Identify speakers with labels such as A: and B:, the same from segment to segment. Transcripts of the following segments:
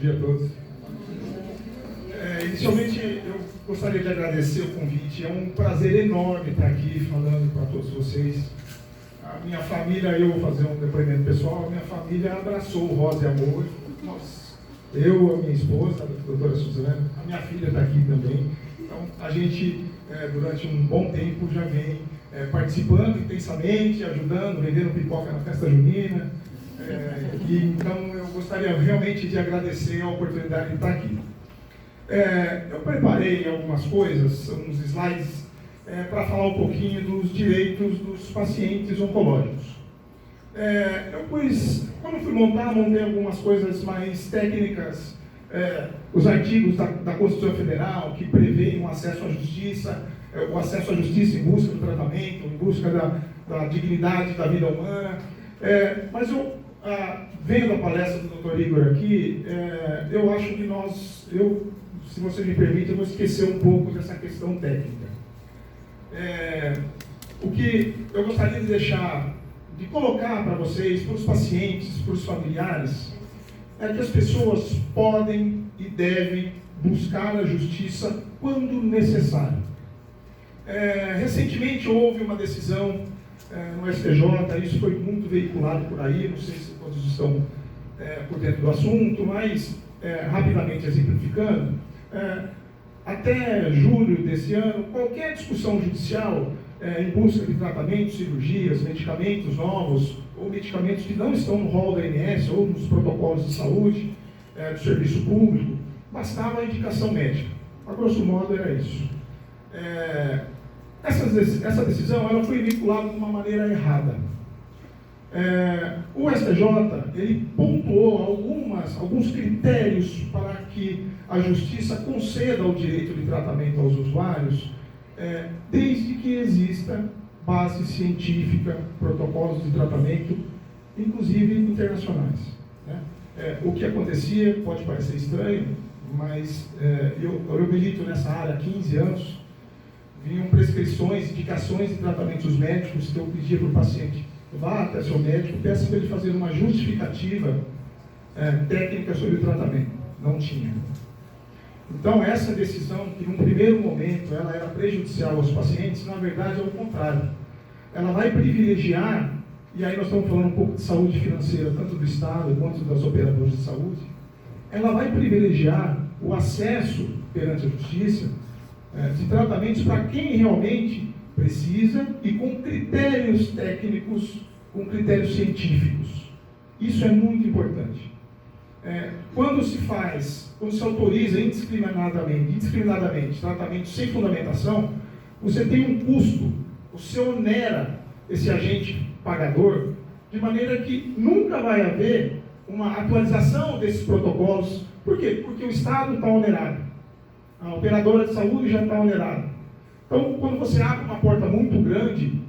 A: dia a todos. Inicialmente, eu gostaria de agradecer o convite. É um prazer enorme estar aqui falando para todos vocês. A minha família, eu vou fazer um depoimento pessoal, a minha família abraçou o Rosa e Amor. Eu, a minha esposa, a doutora Suzana, a minha filha está aqui também. Então, a gente, durante um bom tempo, já vem participando intensamente, ajudando, vendendo pipoca na festa junina. Então, eu gostaria realmente de agradecer a oportunidade de estar aqui. Eu preparei algumas coisas, uns slides, para falar um pouquinho dos direitos dos pacientes oncológicos. Quando fui montei algumas coisas mais técnicas, os artigos da Constituição Federal, que prevêem o acesso à justiça em busca do tratamento, em busca da dignidade da vida humana. Mas eu, vendo a palestra do Dr. Igor aqui, eu acho que se você me permite, eu vou esquecer um pouco dessa questão técnica. O que eu gostaria de colocar para vocês, para os pacientes, para os familiares, é que as pessoas podem e devem buscar a justiça quando necessário. Recentemente houve uma decisão no STJ, isso foi muito veiculado por aí, não sei se todos estão por dentro do assunto, mas rapidamente exemplificando, até julho desse ano, qualquer discussão judicial em busca de tratamentos, cirurgias, medicamentos novos, ou medicamentos que não estão no rol da ANS ou nos protocolos de saúde do serviço público, bastava a indicação médica. A grosso modo era isso. Essa decisão ela foi vinculada de uma maneira errada. O STJ ele pontuou alguns critérios para que a justiça conceda o direito de tratamento aos usuários, desde que exista base científica, protocolos de tratamento, inclusive internacionais. O que acontecia pode parecer estranho, mas eu milito nessa área há 15 anos, vinham prescrições, indicações de tratamentos médicos que eu pedia para o paciente: vá até seu médico, peça para ele fazer uma justificativa técnica sobre o tratamento. Não tinha. Então, essa decisão, que num primeiro momento ela era prejudicial aos pacientes, na verdade é o contrário. Ela vai privilegiar, e aí nós estamos falando um pouco de saúde financeira, tanto do Estado quanto das operadoras de saúde, ela vai privilegiar o acesso perante a justiça de tratamentos para quem realmente precisa e com critérios técnicos, com critérios científicos. Isso é muito importante. Quando se autoriza indiscriminadamente tratamento sem fundamentação, você tem um custo, você onera esse agente pagador, de maneira que nunca vai haver uma atualização desses protocolos. Por quê? Porque o Estado está onerado, a operadora de saúde já está onerada. Então, quando você abre uma porta muito grande,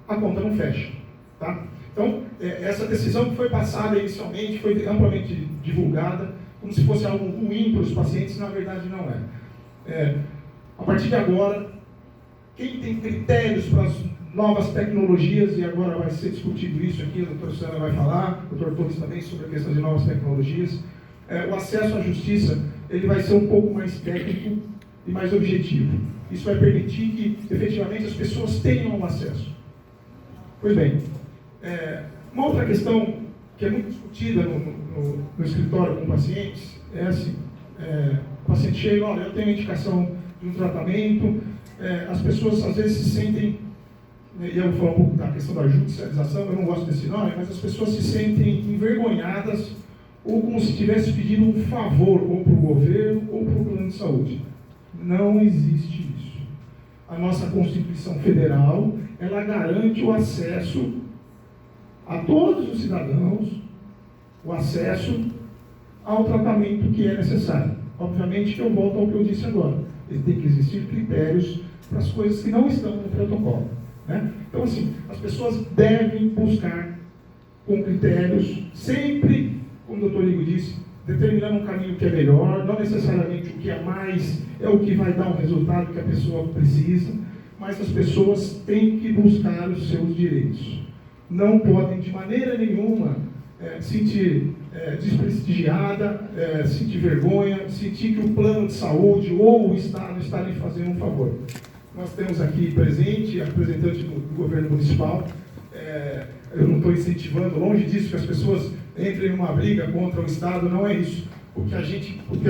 A: a conta não fecha. Tá? Então, essa decisão que foi passada inicialmente, foi amplamente divulgada, como se fosse algo ruim para os pacientes, na verdade não é. A partir de agora, quem tem critérios para as novas tecnologias, e agora vai ser discutido isso aqui, a doutora Suzana vai falar, o doutor Torres também, sobre a questão de novas tecnologias, o acesso à justiça ele vai ser um pouco mais técnico e mais objetivo. Isso vai permitir que, efetivamente, as pessoas tenham acesso. Pois bem, uma outra questão que é muito discutida no escritório com pacientes é assim: o paciente chega, olha, eu tenho indicação de um tratamento, as pessoas às vezes se sentem, e eu vou falar um pouco da questão da judicialização, eu não gosto desse nome, mas as pessoas se sentem envergonhadas ou como se estivesse pedindo um favor ou para o governo ou para o plano de saúde. Não existe isso. A nossa Constituição Federal, ela garante o acesso a todos os cidadãos, o acesso ao tratamento que é necessário. Obviamente que eu volto ao que eu disse agora. Tem que existir critérios para as coisas que não estão no protocolo. Então, assim, as pessoas devem buscar com critérios, sempre, como o doutor Igor disse, determinando um caminho que é melhor, não necessariamente o que é mais é o que vai dar um resultado que a pessoa precisa, mas as pessoas têm que buscar os seus direitos. Não podem, de maneira nenhuma, sentir desprestigiada, sentir vergonha, sentir que o plano de saúde ou o Estado está lhe fazendo um favor. Nós temos aqui presente a representante do governo municipal. Eu não estou incentivando, longe disso, que as pessoas entrem em uma briga contra o Estado, não é isso. O que a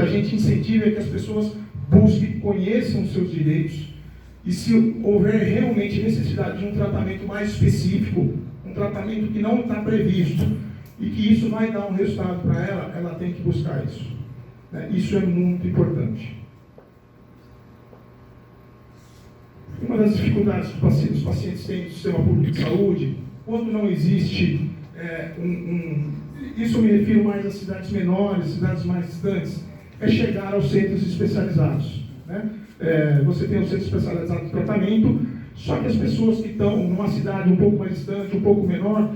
A: gente incentiva é que as pessoas busquem, conheçam os seus direitos e, se houver realmente necessidade de um tratamento mais específico, um tratamento que não está previsto e que isso vai dar um resultado para ela, ela tem que buscar isso. Isso é muito importante. Uma das dificuldades que os pacientes têm no sistema público de saúde, quando não existe isso me refiro mais às cidades menores, cidades mais distantes, é chegar aos centros especializados. Você tem o centro especializado de tratamento, só que as pessoas que estão numa cidade um pouco mais distante, um pouco menor,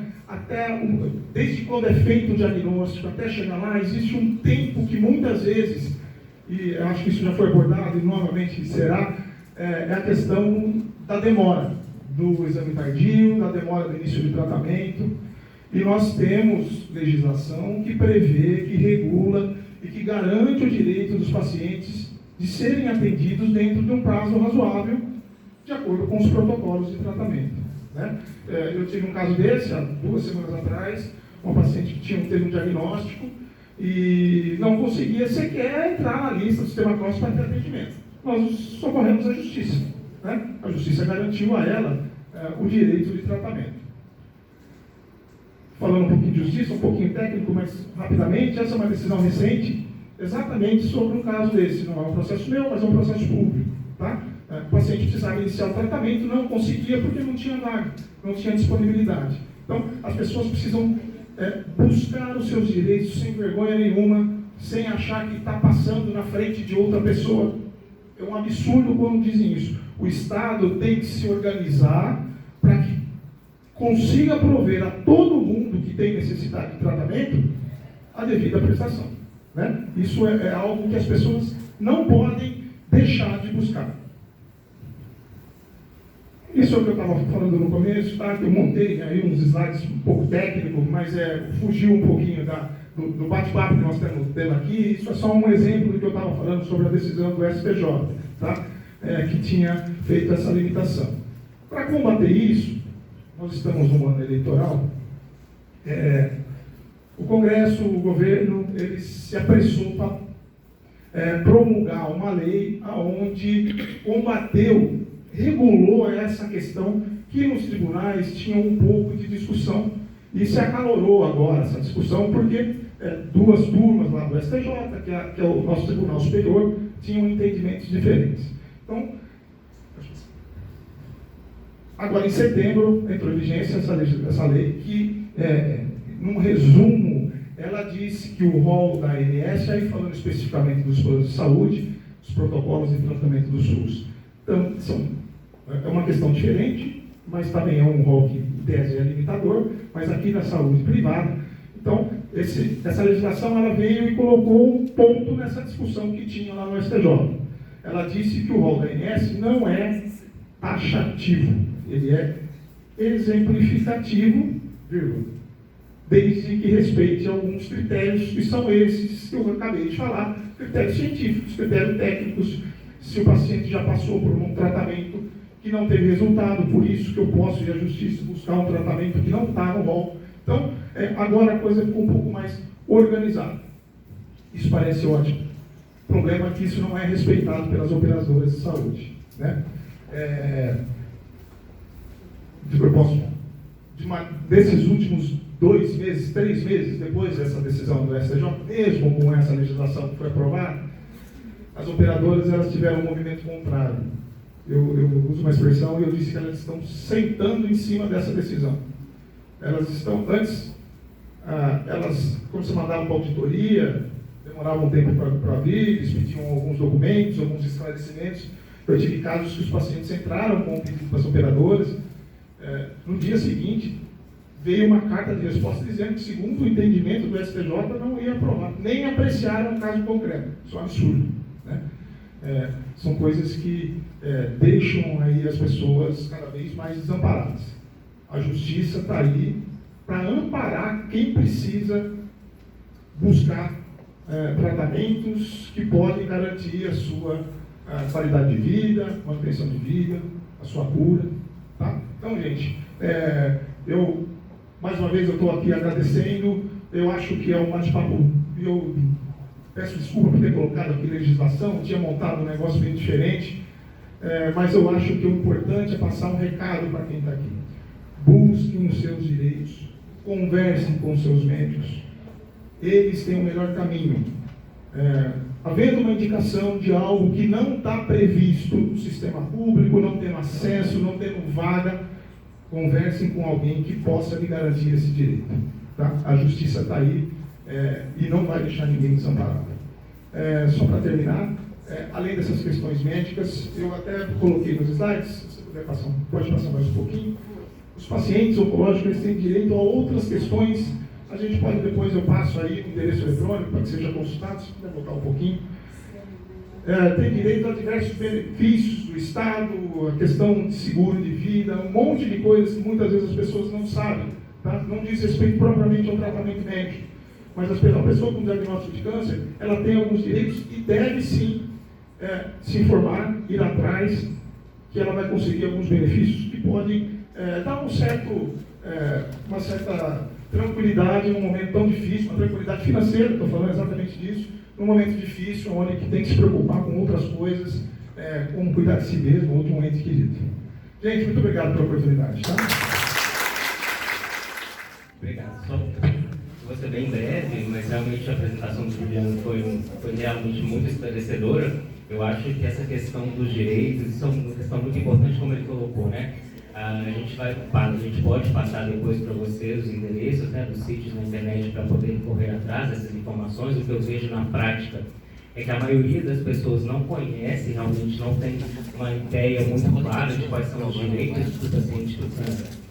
A: desde quando é feito o diagnóstico até chegar lá, existe um tempo que muitas vezes, e eu acho que isso já foi abordado e novamente será, é a questão da demora do exame tardio, da demora do início do tratamento. E nós temos legislação que prevê, que regula e que garante o direito dos pacientes de serem atendidos dentro de um prazo razoável, de acordo com os protocolos de tratamento. Eu tive um caso desse, há 2 semanas atrás, uma paciente que teve um diagnóstico e não conseguia sequer entrar na lista do sistema CROSS para ter atendimento. Nós socorremos a Justiça. A Justiça garantiu a ela o direito de tratamento. Falando um pouquinho de justiça, um pouquinho técnico, mas rapidamente, essa é uma decisão recente, exatamente sobre um caso desse. Não é um processo meu, mas é um processo público. O paciente precisava iniciar o tratamento, não conseguia porque não tinha vaga, não tinha disponibilidade. Então, as pessoas precisam buscar os seus direitos sem vergonha nenhuma, sem achar que está passando na frente de outra pessoa. É um absurdo quando dizem isso. O Estado tem que se organizar para que consiga prover a todo mundo que tem necessidade de tratamento a devida prestação. Isso é algo que as pessoas não podem deixar de buscar. Isso é o que eu estava falando no começo, que eu montei aí uns slides um pouco técnicos, mas fugiu um pouquinho do bate-papo que nós temos aqui. Isso é só um exemplo do que eu estava falando sobre a decisão do STJ, que tinha feito essa limitação. Para combater isso, nós estamos num ano eleitoral, o Congresso, o governo, ele se apressou para promulgar uma lei onde combateu, regulou essa questão que nos tribunais tinha um pouco de discussão e se acalorou agora essa discussão porque 2 turmas lá do STJ, que é o nosso Tribunal Superior, tinham entendimentos diferentes. Então, agora em setembro entrou em vigência essa lei que, num resumo, ela disse que o rol da ANS, aí falando especificamente dos planos de saúde, os protocolos de tratamento do SUS, então, é uma questão diferente, mas também é um rol que, em tese, é limitador, mas aqui na saúde privada. Então, essa legislação ela veio e colocou um ponto nessa discussão que tinha lá no STJ. Ela disse que o rol da ANS não é taxativo, ele é exemplificativo, desde que respeite alguns critérios, que são esses que eu acabei de falar, critérios científicos, critérios técnicos, se o paciente já passou por um tratamento que não teve resultado, por isso que eu posso ir à Justiça buscar um tratamento que não está no rol. Então, agora a coisa ficou um pouco mais organizada. Isso parece ótimo. O problema é que isso não é respeitado pelas operadoras de saúde. Desses últimos 2 meses, 3 meses depois dessa decisão do STJ, mesmo com essa legislação que foi aprovada, as operadoras elas tiveram um movimento contrário. Eu uso uma expressão e eu disse que elas estão sentando em cima dessa decisão. Elas estão, antes, quando você mandava para auditoria, demoravam um tempo para vir, eles pediam alguns documentos, alguns esclarecimentos. Eu tive casos que os pacientes entraram com o pedido para as operadoras. No dia seguinte, veio uma carta de resposta dizendo que, segundo o entendimento do STJ, não ia aprovar, nem apreciaram o caso concreto. Isso é um absurdo. São coisas que deixam aí as pessoas cada vez mais desamparadas. A justiça está aí para amparar quem precisa buscar tratamentos que podem garantir a sua qualidade de vida, manutenção de vida, a sua cura. Tá? Então, gente, mais uma vez eu estou aqui agradecendo. Eu acho que é um bate-papo. Eu peço desculpa por ter colocado aqui legislação, tinha montado um negócio bem diferente, mas eu acho que o importante é passar um recado para quem está aqui. Busquem os seus direitos, conversem com os seus médicos, eles têm o melhor caminho. Havendo uma indicação de algo que não está previsto no sistema público, não tendo acesso, não tendo vaga, conversem com alguém que possa lhe garantir esse direito. Tá? A justiça está aí e não vai deixar ninguém desamparado. Só para terminar, além dessas questões médicas, eu até coloquei nos slides, se você puder pode passar mais um pouquinho. Os pacientes oncológicos eles têm direito a outras questões. A gente pode depois, eu passo aí o endereço eletrônico para que seja consultado, se puder voltar um pouquinho. Tem direito a diversos benefícios do Estado, a questão de seguro de vida, um monte de coisas que muitas vezes as pessoas não sabem. Tá? Não diz respeito propriamente ao tratamento médico, mas a pessoa com diagnóstico de câncer, ela tem alguns direitos e deve sim se informar, ir atrás, que ela vai conseguir alguns benefícios que podem dar uma certa tranquilidade num momento tão difícil, uma tranquilidade financeira, estou falando exatamente disso, num momento difícil, onde tem que se preocupar com outras coisas, como cuidar de si mesmo ou de um ente querido. Gente, muito obrigado pela oportunidade. Tá?
B: Obrigado. Só vou ser bem breve, mas realmente a apresentação do Juliano foi realmente muito esclarecedora. Eu acho que essa questão dos direitos, isso é uma questão muito importante, como ele colocou, né? A gente pode passar depois para vocês os endereços, né, dos sítios na internet para poder correr atrás dessas informações. O que eu vejo na prática é que a maioria das pessoas não conhece, realmente não tem uma ideia muito clara de quais são os direitos que o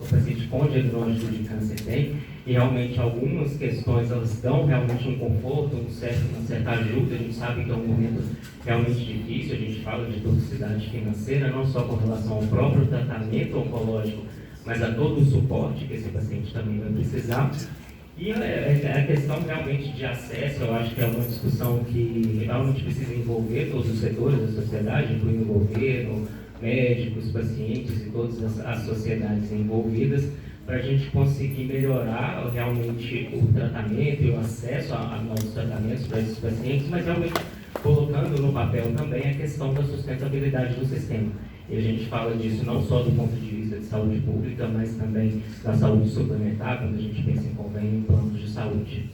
B: paciente com diagnóstico de câncer tem, e realmente algumas questões elas dão realmente um conforto, uma certa ajuda. A gente sabe que é um momento realmente difícil, a gente fala de toxicidade financeira, não só com relação ao próprio tratamento oncológico, mas a todo o suporte que esse paciente também vai precisar. E a questão realmente de acesso, eu acho que é uma discussão que realmente precisa envolver todos os setores da sociedade, incluindo o governo, médicos, pacientes e todas as sociedades envolvidas, para a gente conseguir melhorar realmente o tratamento e o acesso a novos tratamentos para esses pacientes, mas realmente colocando no papel também a questão da sustentabilidade do sistema. E a gente fala disso não só do ponto de vista de saúde pública, mas também da saúde suplementar, quando a gente pensa em convênio e planos de saúde.